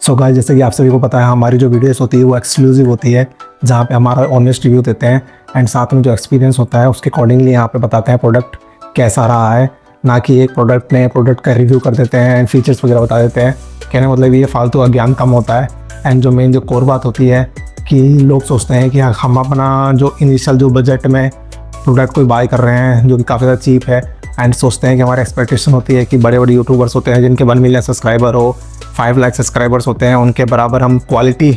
So guys, जैसे कि आप सभी को पता है, हमारी जो वीडियोस होती है वो एक्सक्लूसिव होती है, जहाँ पे हमारा ऑनेस्ट रिव्यू देते हैं एंड साथ में जो एक्सपीरियंस होता है उसके अकॉर्डिंगली यहाँ पे बताते हैं प्रोडक्ट कैसा रहा है। ना कि एक प्रोडक्ट ने प्रोडक्ट का रिव्यू कर देते हैं एंड फीचर्स वगैरह बता देते हैं। कहने का मतलब ये फालतू का ज्ञान कम होता है। एंड जो मेन जो कोर बात होती है कि लोग सोचते हैं कि हम अपना जो इनिशियल जो बजट में प्रोडक्ट कोई बाय कर रहे हैं जो कि काफ़ी ज़्यादा चीप है, एंड सोचते हैं कि हमारी एक्सपेक्टेशन होती है कि बड़े बड़े यूट्यूबर्स होते हैं जिनके 1 मिलियन सब्सक्राइबर हो, 5 लाख सब्सक्राइबर्स होते हैं, उनके बराबर हम क्वालिटी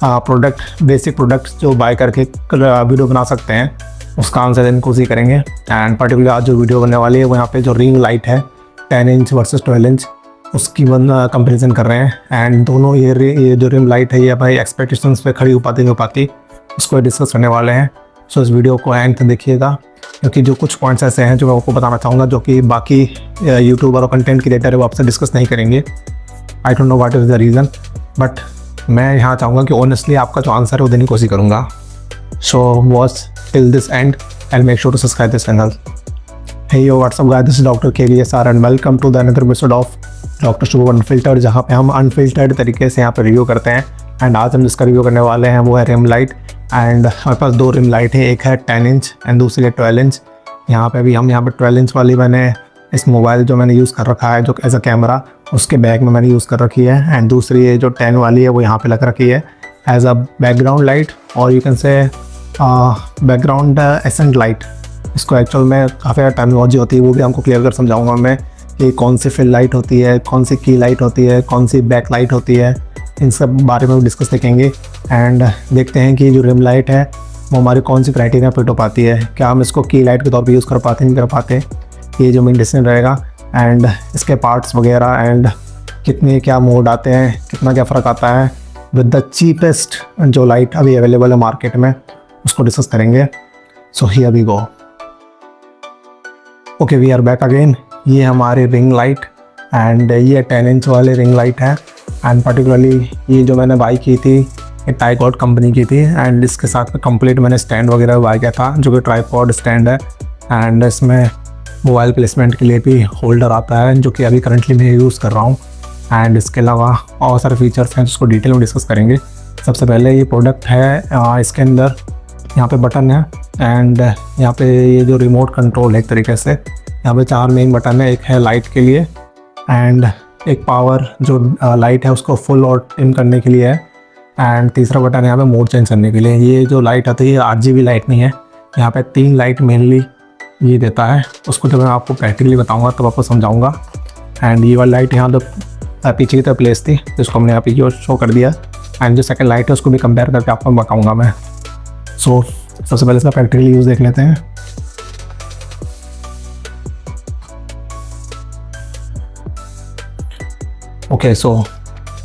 प्रोडक्ट बेसिक प्रोडक्ट्स जो बाय करके वीडियो बना सकते हैं। उसका आंसर इनको उसी करेंगे। एंड पर्टिकुलर आज जो वीडियो बनने वाली है वो यहाँ पे जो रिंग लाइट है 10 इंच वर्सेस 12 इंच उसकी कंपेरिजन कर रहे हैं। एंड दोनों ये जो रिंग लाइट है ये भाई एक्सपेक्टेशंस पे खड़ी हो पाती नहीं हो पाती, उसको डिस्कस करने वाले हैं। सो इस वीडियो को एंड तक देखिएगा, क्योंकि जो कुछ पॉइंट्स ऐसे हैं जो मैं आपको बताना चाहूँगा जो कि बाकी यूट्यूबर और कंटेंट क्रिएटर है वो आपसे डिस्कस नहीं करेंगे। I don't know what is the reason, but मैं यहाँ चाहूँगा कि ऑनेस्टली आपका जो आंसर है वो देने की कोशिश करूँगा। So watch till this end and make sure to subscribe this channel. Hey yo whatsup guys, this is doctor KVSR and welcome to the another episode of doctor Shubh unfiltered, जहाँ पे हम अनफिल्टर्ड तरीके से यहाँ पे रिव्यू करते हैं। And आज हम जिसका रिव्यू करने वाले हैं वो है रिम लाइट। एंड हमारे पास 2 रिम लाइट है, एक है 10 इंच एंड दूसरी है 12 इंच। यहाँ पे भी हम यहाँ पे 12 इंच वाली मैंने इस मोबाइल जो मैंने यूज़ कर रखा है जो एज अ कैमरा उसके बैग में मैंने यूज़ कर रखी है। एंड दूसरी ये जो 10 वाली है वो यहाँ पे लग रखी है एज अ बैकग्राउंड लाइट, और you can say background accent light. इसको एक्चुअल में काफ़ी ज़्यादा टर्मिनोलॉजी होती है, वो भी हमको क्लियर कर समझाऊंगा मैं कि कौन सी फिल लाइट होती है, कौन सी की लाइट होती है, कौन सी बैक लाइट होती है, इन सब बारे में डिस्कस देखेंगे। एंड देखते हैं कि जो रिम लाइट है वो हमारी कौन सी क्राइटेरिया फिट हो पाती है, क्या हम इसको की लाइट के तौर पे यूज़ कर पाते नहीं कर पाते, ये जो मेन डिसीजन रहेगा। एंड इसके पार्ट्स वगैरह एंड कितने क्या मोड आते हैं, कितना क्या फ़र्क आता है विद द चीपेस्ट जो लाइट अभी अवेलेबल है मार्केट में, उसको डिस्कस करेंगे। So here we go. Okay, we are back again. ये हमारी रिंग लाइट एंड ये 10 इंच वाली रिंग लाइट है। एंड पर्टिकुलरली ये जो मैंने बाई की थी ये टाइकॉड कंपनी की थी। एंड इसके साथ में कंप्लीट मैंने स्टैंड वगैरह बाई किया था जो कि ट्राइपॉड स्टैंड है। एंड इसमें मोबाइल प्लेसमेंट के लिए भी होल्डर आता है जो कि अभी करंटली मैं यूज़ कर रहा हूँ। एंड इसके अलावा और सारे फीचर्स हैं जिसको डिटेल में डिस्कस करेंगे। सबसे पहले ये प्रोडक्ट है, इसके अंदर यहाँ पे बटन है एंड यहाँ पे ये जो रिमोट कंट्रोल है एक तरीके से, यहाँ पे 4 मेन बटन है। एक है लाइट के लिए एंड एक पावर जो लाइट है उसको फुल और डिम करने के लिए है, एंड तीसरा बटन है यहाँ पे मोड चेंज करने के लिए। ये जो लाइट आती है ये RGB लाइट नहीं है, यहाँ पे 3 लाइट मेनली ये देता है। उसको जब मैं आपको प्रैक्टिकली बताऊँगा तब आपको समझाऊँगा। एंड ये वाली लाइट यहाँ तो पीछे की तरफ प्लेस थी जिसको हमने यहाँ पे शो कर दिया। एंड जो सेकंड लाइट है उसको भी कंपेयर करके आपको बताऊँगा मैं। सो सबसे पहले इसका प्रैक्टिकली यूज़ देख लेते हैं। ओके, सो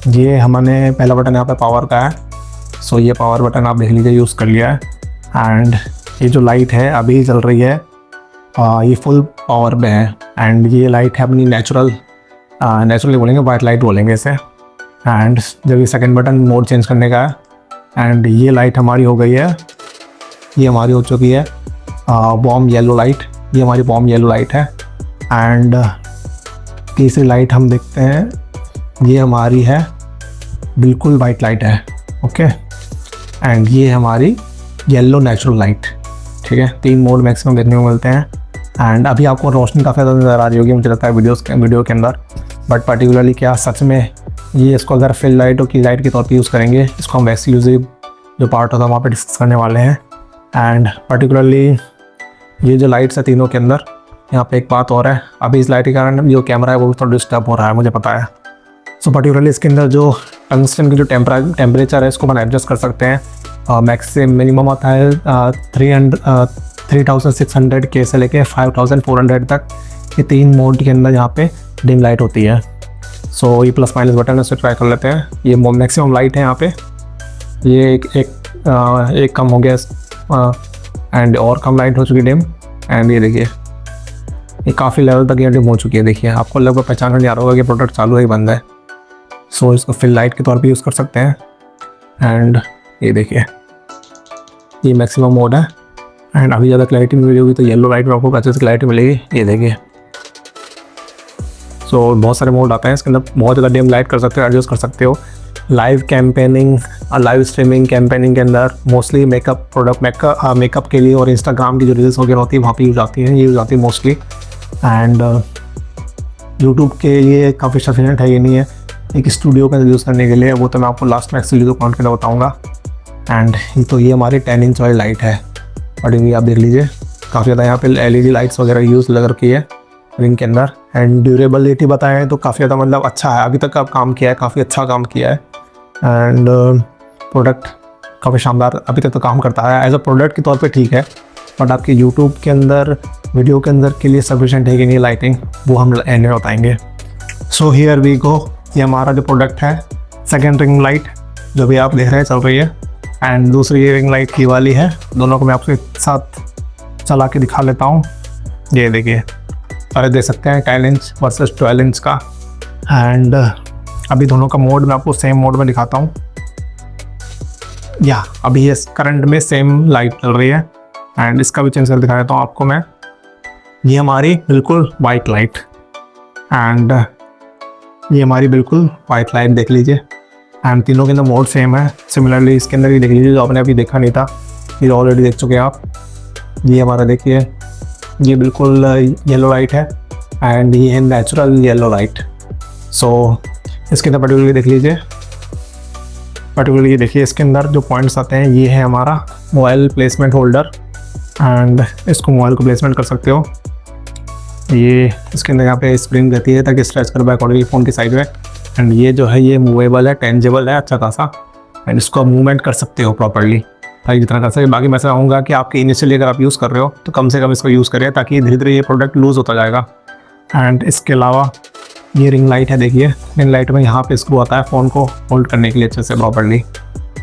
ये हमने पहला बटन यहाँ पे पावर का है। सो ये पावर बटन आप देख लीजिए यूज़ कर लिया है। एंड ये जो लाइट है अभी चल रही है ये फुल पावर पे है। एंड ये लाइट है अपनी नेचुरली बोलेंगे वाइट लाइट बोलेंगे इसे। एंड जब ये सेकंड बटन मोड चेंज करने का है एंड ये लाइट हमारी हो गई है, ये हमारी हो चुकी है वार्म येलो लाइट। ये हमारी वार्म येलो लाइट है। एंड तीसरी लाइट हम देखते हैं, ये हमारी है बिल्कुल वाइट लाइट है। ओके, एंड ये हमारी येलो नेचुरल लाइट। ठीक है, 3 मोड मैक्सिमम देखने को मिलते हैं। एंड अभी आपको रोशनी काफ़ी ज़्यादा नज़र आ रही होगी मुझे लगता है वीडियो के अंदर, बट पर्टिकुलरली क्या सच में ये इसको अगर फिल लाइट और की लाइट के तौर पे यूज़ करेंगे, इसको हम एक्सक्लूसिव जो पार्ट होता है वहाँ पे डिस्कस करने वाले हैं। एंड पर्टिकुलरली ये जो लाइट्स है तीनों के अंदर, यहाँ पे एक बात और है, अभी इस लाइट के कारण जो कैमरा है वो भी थोड़ा डिस्टर्ब हो रहा है मुझे पता है। सो पर्टिकुलरली इसके अंदर जो टंगस्टन की जो टेम्परेचर है इसको अपन एडजस्ट कर सकते हैं। मिनिमम आता है 3600 के से लेके 5400 तक। ये 3 मोड के अंदर यहाँ पे डिम लाइट होती है। सो ये प्लस माइनस बटन है, इससे ट्राई कर लेते हैं। ये मैक्सिमम लाइट है यहाँ पे, ये एक कम हो गया एंड और कम लाइट हो चुकी डिम। एंड ये देखिए ये काफ़ी लेवल तक ये डिम हो चुकी है। देखिए आपको लगभग पहचान नहीं आ रहा होगा कि प्रोडक्ट चालू है ही बंद है। सो इसको फिल लाइट के तौर पे यूज़ कर सकते हैं। एंड ये देखिए ये मैक्सिमम मोड है। एंड अभी ज़्यादा क्लैरिटी मिली होगी तो येलो लाइट में आपको अच्छे से क्लैरिटी मिलेगी। ये देखिए सो बहुत सारे मोड आते हैं इसके अंदर, बहुत ज़्यादा डिम लाइट कर सकते हो, एडजस्ट कर सकते हो। Live campaigning, live streaming campaigning के अंदर मोस्टली मेकअप प्रोडक्ट, मेकअप के लिए और इंस्टाग्राम की जो रील्स वगैरह होती है वहाँ पे यूज आती है, ये यूज आती है मोस्टली। एंड यूट्यूब के लिए काफ़ी सफिशिएंट है, ये नहीं है एक स्टूडियो का यूज़ करने के लिए, वो तो मैं आपको लास्ट में एक्चुअली पॉइंट के अंदर बताऊँगा। एंड तो ये हमारी 10 इंच वाली लाइट है, और ये आप देख लीजिए काफ़ी ज़्यादा यहाँ पे LED लाइट्स वगैरह यूज़ लग रखी है रिंग के अंदर। एंड ड्यूरेबिलिटी बताएं तो काफ़ी ज़्यादा मतलब अच्छा है, अभी तक का काम किया है, काफ़ी अच्छा काम किया है। एंड प्रोडक्ट काफ़ी शानदार अभी तक तो काम करता है, एज अ प्रोडक्ट के तौर पे ठीक है, बट आपके यूट्यूब के अंदर वीडियो के अंदर के लिए सफिशेंट है कि नहीं लाइटिंग, वो हम एंड में बताएंगे। सो हियर वी गो, ये हमारा जो प्रोडक्ट है सेकेंड रिंग लाइट जो भी आप देख रहे हैं चल रही है, एंड दूसरी ये रिंग लाइट की वाली है। दोनों को मैं आपको एक साथ चला के दिखा लेता हूँ। ये देखिए, अरे देख सकते हैं 10 इंच वर्सेस 12 इंच का। एंड अभी दोनों का मोड मैं आपको सेम मोड में दिखाता हूँ। या अभी ये करंट में सेम लाइट चल रही है, एंड इसका भी चेंज कर दिखा देता हूँ आपको मैं। ये हमारी बिल्कुल वाइट लाइट, एंड ये हमारी बिल्कुल वाइट लाइट देख लीजिए। एंड तीनों के अंदर मोड सेम है। सिमिलरली इसके अंदर भी देख लीजिए, जो आपने अभी देखा नहीं था, ये ऑलरेडी देख चुके हैं आप। ये हमारा देखिए, ये बिल्कुल येलो लाइट है, एंड ये है नेचुरल येलो लाइट। सो इसके अंदर पर्टिकुलरली देख लीजिए, पर्टिकुलरली ये देखिए इसके अंदर जो पॉइंट्स आते हैं, ये है हमारा मोबाइल प्लेसमेंट होल्डर, एंड इसको मोबाइल को प्लेसमेंट कर सकते हो। ये इसके अंदर यहाँ पे स्प्रिंग रहती है ताकि स्ट्रेच कर पाए अकॉर्डिंगली फ़ोन की साइड में। एंड ये जो है ये मूवेबल है, टेंजेबल है अच्छा खासा, एंड इसको मूवमेंट कर सकते हो प्रॉपर्ली ताकि जितना कर सके। बाकी मैं चाहूँगा कि आपके इनिशियली अगर आप यूज़ कर रहे हो तो कम से कम इसको यूज़ करें, ताकि धीरे धीरे ये प्रोडक्ट लूज़ होता जाएगा। एंड इसके अलावा ये रिंग लाइट है, देखिए रिंग लाइट में यहाँ पे स्क्रू आता है फ़ोन को होल्ड करने के लिए अच्छे से प्रॉपर्ली।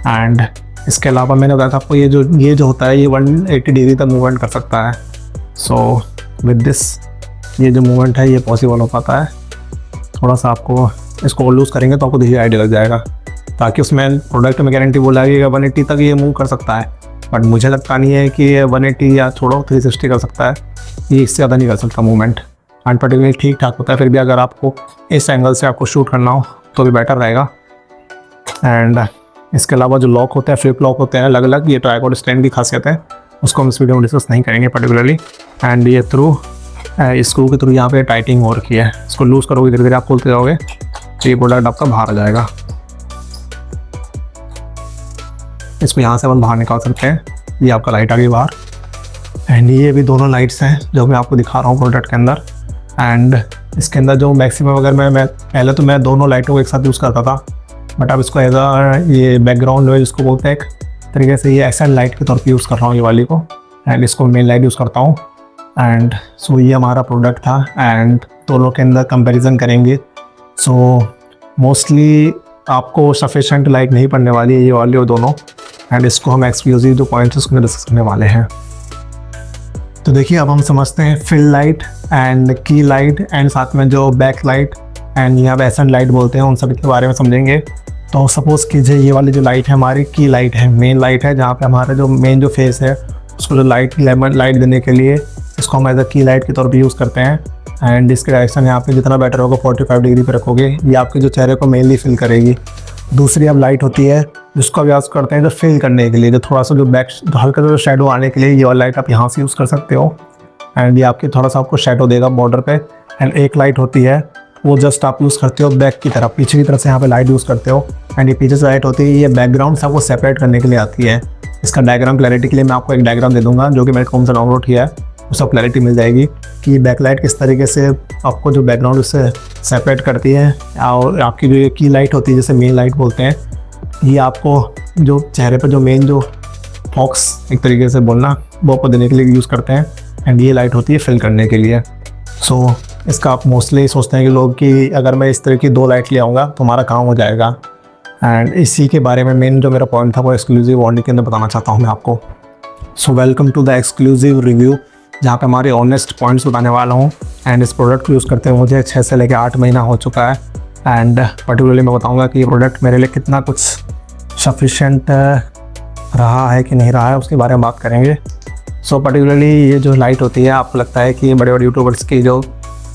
एंड इसके अलावा मैंने बताया था आपको, ये जो होता है ये 180 डिग्री तक मूवमेंट कर सकता है। सो विद दिस ये जो मूवमेंट है ये पॉसिबल हो पाता है। थोड़ा सा आपको इसको लूज़ करेंगे तो आपको धीरे आइडिया लग जाएगा, ताकि उसमें प्रोडक्ट में गारंटी बोला कि 180 तक ये मूव कर सकता है, बट मुझे लगता नहीं है कि ये 180 या छोड़ो 360 कर सकता है, ये इससे ज़्यादा नहीं कर सकता मूवमेंट। एंड पर्टिकुलरली ठीक ठाक होता है, फिर भी अगर आपको इस एंगल से आपको शूट करना हो तो भी बेटर रहेगा। एंड इसके अलावा जो लॉक होते हैं, फ्लिप लॉक होते हैं अलग अलग, ये ट्राइपॉड स्टैंड की खासियत है, उसको हम इस वीडियो में डिस्कस नहीं करेंगे पर्टिकुलरली। एंड ये थ्रू स्क्रू के थ्रू यहाँ पे टाइटिंग हो रखी है, इसको लूज़ करोगे धीरे धीरे आप खोलते जाओगे तो ये प्रोडक्ट आपका बाहर आ जाएगा। इसको यहाँ से अपन बाहर निकाल सकते हैं, ये आपका लाइट आ गई बाहर। एंड ये भी दोनों लाइट्स हैं जो मैं आपको दिखा रहा हूँ प्रोडक्ट के अंदर। एंड इसके अंदर जो मैक्सिमम अगर मैं पहले तो मैं दोनों लाइटों को एक साथ यूज़ करता था, बट अब इसको एज अ ये बैकग्राउंड जो है जिसको बोलते हैं एक तरीके से, ये एक्सेंट लाइट के तौर पर यूज़ कर रहा हूँ ये वाली को, एंड इसको मेन लाइट यूज़ करता हूँ। एंड सो ये हमारा प्रोडक्ट था, एंड दोनों के अंदर कंपैरिजन करेंगे। सो मोस्टली आपको सफिशेंट लाइट नहीं पड़ने वाली है ये वाली और दोनों, एंड इसको हम एक्सक्लूसिव जो पॉइंट्स उसमें डिस्कस करने वाले हैं। तो देखिए अब हम समझते हैं फिल लाइट एंड की लाइट, एंड साथ में जो बैक लाइट एंड यहाँ पे एसेंट लाइट बोलते हैं, उन सभी के बारे में समझेंगे। तो सपोज़ कीजिए ये वाली जो लाइट है हमारी की लाइट है, मेन लाइट है, जहाँ पे हमारा जो मेन जो फेस है उसको जो लाइट देने के लिए इसको हम एज अ की लाइट के तौर पे यूज़ करते हैं। एंड इसके डायरेक्शन यहाँ पे जितना बेटर होगा 45 डिग्री पे रखोगे, ये आपके जो चेहरे को मेनली फिल करेगी। दूसरी अब लाइट होती है जिसको आप यूज़ करते हैं जो फिल करने के लिए, जो थोड़ा सा जो हल्का जो शेडो आने के लिए, ये वाला लाइट आप यहाँ से यूज़ कर सकते हो, एंड ये आपके थोड़ा सा आपको शेडो देगा बॉर्डर पे। एंड एक लाइट होती है वो जस्ट आप यूज़ करते हो बैक की तरफ, पीछे की तरफ से यहाँ पे लाइट यूज़ करते हो। एंड ये पीछे से लाइट होती है, ये बैकग्राउंड से आपको सेपरेट करने के लिए आती है। इसका डायग्राम क्लैरिटी के लिए मैं आपको एक डायग्राम दे दूँगा जो कि मैंने कौन सा डाउनलोड किया है, उसका क्लैरिटी मिल जाएगी कि बैकलाइट किस तरीके से आपको जो बैकग्राउंड उससे सेपरेट करती है। और आपकी जो ये की लाइट होती है जैसे मेन लाइट बोलते हैं, ये आपको जो चेहरे पर जो मेन जो फॉक्स एक तरीके से बोलना वो आपको देने के लिए यूज़ करते हैं। एंड ये लाइट होती है फिल करने के लिए। सो इसका आप मोस्टली सोचते हैं कि लोग कि अगर मैं इस तरह की 2 लाइट ले आऊँगा तो हमारा काम हो जाएगा। एंड इसी के बारे में मेन जो मेरा पॉइंट था वो एक्सक्लूसिव वारंटी के अंदर बताना चाहता हूँ मैं आपको। So welcome to the exclusive review, जहाँ पे हमारे ऑनेस्ट पॉइंट्स बताने वाला हूँ। एंड इस प्रोडक्ट को यूज़ करते हुए मुझे 6 से लेकर 8 महीना हो चुका है। एंड पर्टिकुलरली मैं बताऊँगा कि ये प्रोडक्ट मेरे लिए कितना कुछ सफिशेंट रहा है कि नहीं रहा है, उसके बारे में बात करेंगे। सो पर्टिकुलरली ये जो लाइट होती है, आपको लगता है कि बड़े बड़े यूट्यूबर्स की जो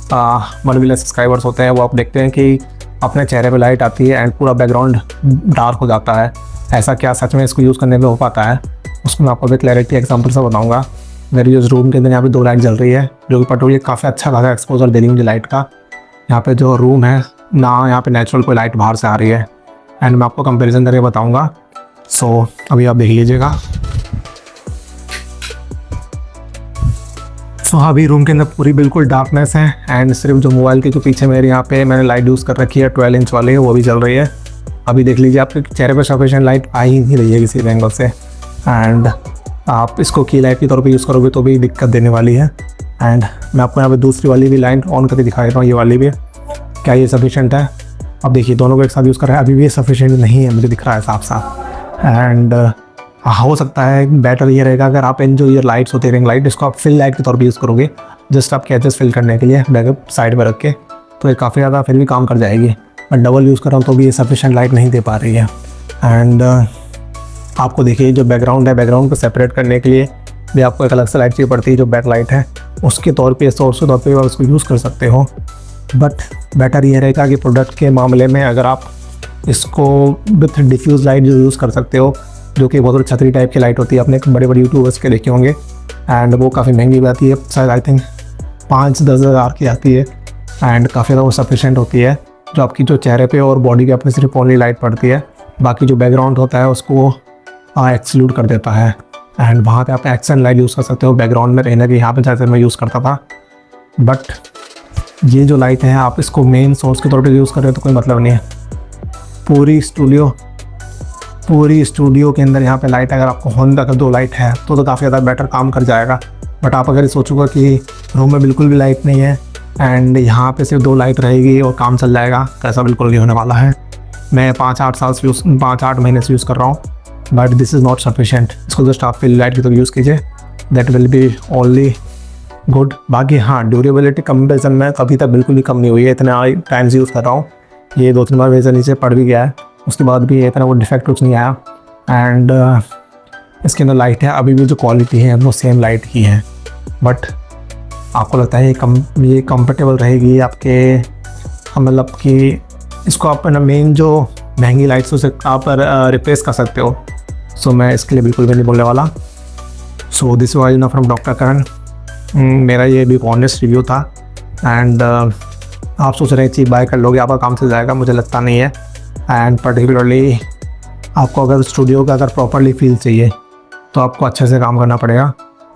1 मिलियन सब्सक्राइबर्स होते हैं, वो आप देखते हैं कि अपने चेहरे पे लाइट आती है एंड पूरा बैकग्राउंड डार्क हो जाता है। ऐसा क्या सच में इसको यूज़ करने में हो पाता है, उसको मैं आपको अभी क्लैरिटी एग्जांपल से बताऊंगा। मेरी जो रूम के अंदर यहाँ पे 2 लाइट जल रही है, जो कि पेट्रोल काफ़ी अच्छा खासा एक्सपोजर दे रही है मुझे लाइट का। यहाँ पे जो रूम है ना, यहाँ पे नेचुरल कोई लाइट बाहर से आ रही है एंड मैं आपको कंपैरिजन करके बताऊँगा। सो अभी आप देख लीजिएगा। सो अभी रूम के अंदर पूरी बिल्कुल डार्कनेस है एंड सिर्फ जो मोबाइल के जो पीछे मेरे यहाँ पे मैंने लाइट यूज़ कर रखी है 12 इंच वाली, वो भी जल रही है। अभी देख लीजिए, आपके चेहरे पर सफिशिएंट लाइट आ ही नहीं रही है किसी एंगल से एंड आप इसको की लाइट के तौर पे यूज़ करोगे तो भी दिक्कत देने वाली है। एंड मैं आपको यहाँ पे दूसरी वाली भी लाइट ऑन करके दिखा देता हूँ, ये वाली भी। क्या ये सफिशिएंट है? अब देखिए दोनों को एक साथ यूज़ कर रहा है, अभी भी ये सफिशिएंट नहीं है, मुझे दिख रहा है साफ साफ। एंड हो सकता है बेटर ये रहेगा अगर आप इन जो ये लाइट्स होती है रिंग लाइट, इसको आप फिल लाइट के तौर पे यूज़ करोगे, जस्ट आप कैचेस फिल करने के लिए बैकअप साइड में रख के, तो ये काफ़ी ज़्यादा फिर भी काम कर जाएगी। मैं डबल यूज़ कर रहा हूँ तो भी ये सफिशिएंट लाइट नहीं दे पा रही है। एंड आपको देखिए जो बैकग्राउंड है, बैकग्राउंड को सेपरेट करने के लिए भी आपको एक अलग से लाइट चाहिए पड़ती है, जो बैक लाइट है उसके तौर पे, सोर्स के तौर पे आप उसको यूज़ कर सकते हो। बट बेटर ये रहेगा कि प्रोडक्ट के मामले में अगर आप इसको विथ डिफ्यूज़ लाइट जो यूज़ कर सकते हो, जो कि बहुत छतरी टाइप की लाइट होती है, अपने बड़े बड़े यूट्यूबर्स के देखे होंगे एंड वो काफ़ी महंगी भी आती है, शायद आई थिंक 5-10 हज़ार की आती है एंड काफ़ी ज़्यादा वो सफिशेंट होती है, जो आपकी जो चेहरे पे और बॉडी के अपने सिर्फ ओनली लाइट पड़ती है, बाकी जो बैकग्राउंड होता है उसको एक्सक्लूड कर देता है। एंड वहाँ पे आप एक्शन लाइट यूज़ कर सकते हो बैकग्राउंड में रहने की, यहाँ पे जैसे मैं यूज़ करता था। बट ये जो लाइट है आप इसको मेन सोर्स के तौर पे यूज़ कर रहे हो तो कोई मतलब नहीं है। पूरी स्टूडियो के अंदर यहाँ पे लाइट अगर आपको होंडा का 2 लाइट है तो काफ़ी ज़्यादा बेटर काम कर जाएगा। बट आप अगर सोचोगे कि रूम में बिल्कुल भी लाइट नहीं है एंड यहाँ पे सिर्फ 2 लाइट रहेगी और काम चल जाएगा, कैसा बिल्कुल नहीं होने वाला है। मैं 5-8 महीने से यूज़ कर रहा हूँ, but this is not sufficient. इसको जस्ट आप फिल लाइट की तरह यूज़ कीजिए, that will be only good. बाकी हाँ, ड्यूरेबिलिटी कंपेरिजन में अभी तक बिल्कुल भी कम नहीं हुई है, इतना टाइम से यूज़ कर रहा हूँ। ये 2-3 बार वैसे नीचे पड़ भी गया है, उसके बाद भी इतना वो डिफेक्ट कुछ नहीं आया। एंड इसके अंदर लाइट है, अभी भी जो क्वालिटी है वो सेम लाइट की है। बट आपको लगता है ये कंफर्टेबल रहेगी आपके, मतलब कि इसको आप ना मेन जो महंगी लाइट्स से आप रिप्लेस कर सकते हो। सो मैं इसके लिए बिल्कुल भी नहीं बोलने वाला। सो दिस वाज ना फ्रॉम डॉक्टर करण। मेरा ये भी ऑनेस्ट रिव्यू था एंड आप सोच रहे हैं चीज़ बाय कर लोगे, आपका काम चल जाएगा, मुझे लगता नहीं है। एंड पर्टिकुलरली आपको अगर स्टूडियो का अगर प्रॉपरली फील चाहिए तो आपको अच्छे से काम करना पड़ेगा।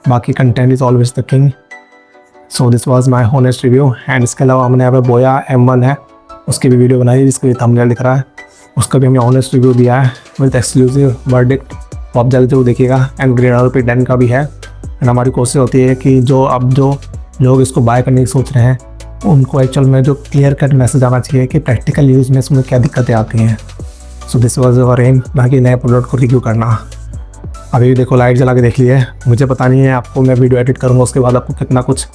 बाकी content is always the king. So this was my honest review. And इसके अलावा हमने यहाँ पे बोया M1 है, उसकी भी वीडियो बनाई है जिसके भी थंबनेल दिख रहा है, उसका भी हमने ऑनेस्ट रिव्यू दिया है विद एक्सक्लूसिव वर्डिक्ट। तो आप जल्द जरूर देखिएगा। एंड ग्रीन पे 10 का भी है। एंड हमारी कोशिश होती है कि जो लोग इसको बाय करने की सोच रहे हैं उनको एक्चुअल में जो क्लियर कट मैसेज आना चाहिए कि प्रैक्टिकल यूज़ में इसमें क्या दिक्कतें आती हैं। So this was our aim, बाकी नए प्रोडक्ट को रिव्यू करना। अभी भी देखो लाइट जला के देख लिए, मुझे पता नहीं है आपको, मैं वीडियो एडिट करूँगा उसके बाद आपको कितना कुछ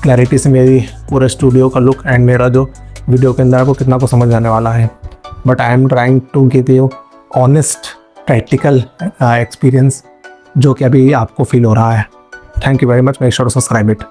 क्लैरिटी से मेरी पूरे स्टूडियो का लुक एंड मेरा जो वीडियो के अंदर आपको कितना कुछ समझ आने वाला है। But I am trying to give you honest practical experience जो कि अभी आपको फील हो रहा है। Thank you very much, make sure to subscribe it.